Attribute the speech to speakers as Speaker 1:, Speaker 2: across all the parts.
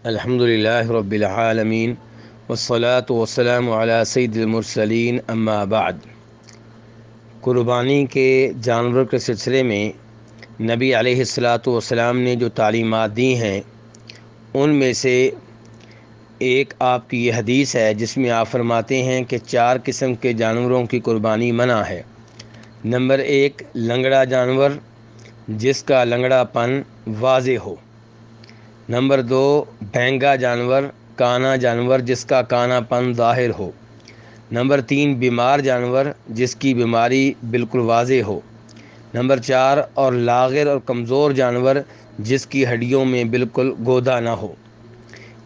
Speaker 1: الحمدللہ رب العالمین والصلاة والسلام علی سید المرسلین اما بعد۔ قربانی کے جانور کے سلسلے میں نبی علیہ الصلاۃ والسلام نے جو تعلیمات دی ہیں ان میں سے ایک آپ کی یہ حدیث ہے جس میں آپ فرماتے ہیں کہ 4 قسم کے جانوروں کی قربانی منع ہے۔ نمبر 1، لنگڑا جانور جس کا لنگڑا پن واضح ہو۔ نمبر 2، بھینگا جانور، کانا جانور جس کا کانا پن ظاہر ہو۔ نمبر 3، بیمار جانور جس کی بیماری بالکل واضح ہو۔ نمبر 4، اور لاغر اور کمزور جانور جس کی ہڈیوں میں بالکل گودا نہ ہو۔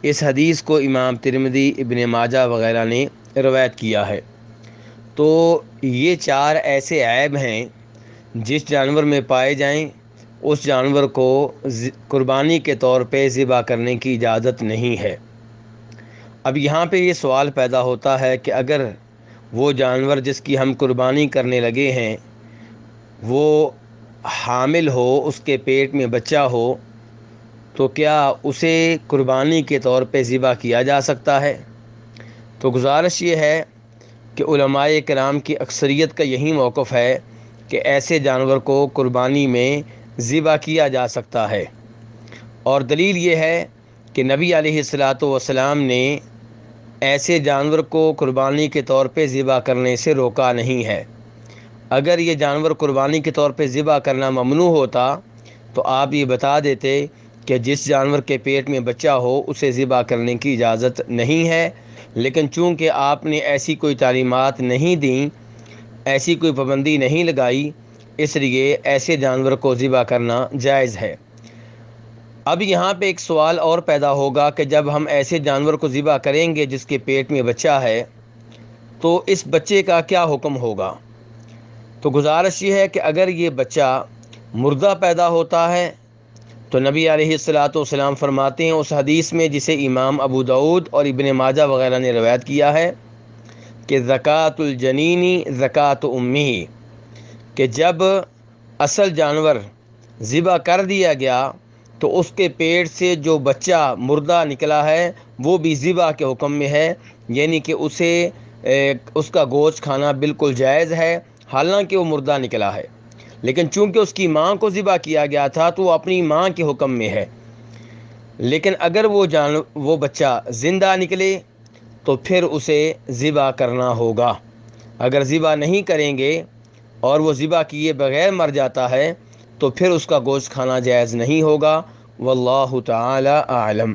Speaker 1: اس حدیث کو امام ترمذی، ابن ماجہ وغیرہ نے روایت کیا ہے۔ تو یہ 4 ایسے عیب ہیں جس جانور میں پائے جائیں اس جانور کو قربانی کے طور پہ ذبح کرنے کی اجازت نہیں ہے۔ اب یہاں پہ یہ سوال پیدا ہوتا ہے کہ اگر وہ جانور جس کی ہم قربانی کرنے لگے ہیں وہ حامل ہو، اس کے پیٹ میں بچہ ہو، تو کیا اسے قربانی کے طور پہ ذبح کیا جا سکتا ہے؟ تو گزارش یہ ہے کہ علماء کرام کی اکثریت کا یہی موقف ہے کہ ایسے جانور کو قربانی میں ذبح کیا جا سکتا ہے، اور دلیل یہ ہے کہ نبی علیہ الصلاۃ والسلام نے ایسے جانور کو قربانی کے طور پہ ذبح کرنے سے روکا نہیں ہے۔ اگر یہ جانور قربانی کے طور پہ ذبح کرنا ممنوع ہوتا تو آپ یہ بتا دیتے کہ جس جانور کے پیٹ میں بچہ ہو اسے ذبح کرنے کی اجازت نہیں ہے، لیکن چونکہ آپ نے ایسی کوئی تعلیمات نہیں دیں، ایسی کوئی پابندی نہیں لگائی، اس لیے ایسے جانور کو ذبح کرنا جائز ہے۔ اب یہاں پہ ایک سوال اور پیدا ہوگا کہ جب ہم ایسے جانور کو ذبح کریں گے جس کے پیٹ میں بچہ ہے تو اس بچے کا کیا حکم ہوگا؟ تو گزارش یہ ہے کہ اگر یہ بچہ مردہ پیدا ہوتا ہے تو نبی علیہ الصلاۃ والسلام فرماتے ہیں اس حدیث میں جسے امام ابو داؤد اور ابن ماجہ وغیرہ نے روایت کیا ہے کہ زکوٰۃ الجنینی زکوٰۃ امہ، کہ جب اصل جانور ذبح کر دیا گیا تو اس کے پیٹ سے جو بچہ مردہ نکلا ہے وہ بھی ذبح کے حکم میں ہے، یعنی کہ اسے اس کا گوشت کھانا بالکل جائز ہے حالانکہ وہ مردہ نکلا ہے، لیکن چونکہ اس کی ماں کو ذبح کیا گیا تھا تو وہ اپنی ماں کے حکم میں ہے۔ لیکن اگر وہ بچہ زندہ نکلے تو پھر اسے ذبح کرنا ہوگا۔ اگر ذبح نہیں کریں گے اور وہ ذبح کیے بغیر مر جاتا ہے تو پھر اس کا گوشت کھانا جائز نہیں ہوگا۔ واللہ تعالی اعلم۔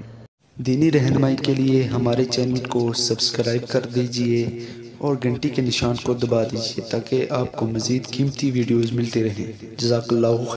Speaker 2: دینی رہنمائی کے لیے ہمارے چینل کو سبسکرائب کر دیجئے اور گھنٹی کے نشان کو دبا دیجئے تاکہ آپ کو مزید قیمتی ویڈیوز ملتے رہیں۔ جزاک اللہ خیر۔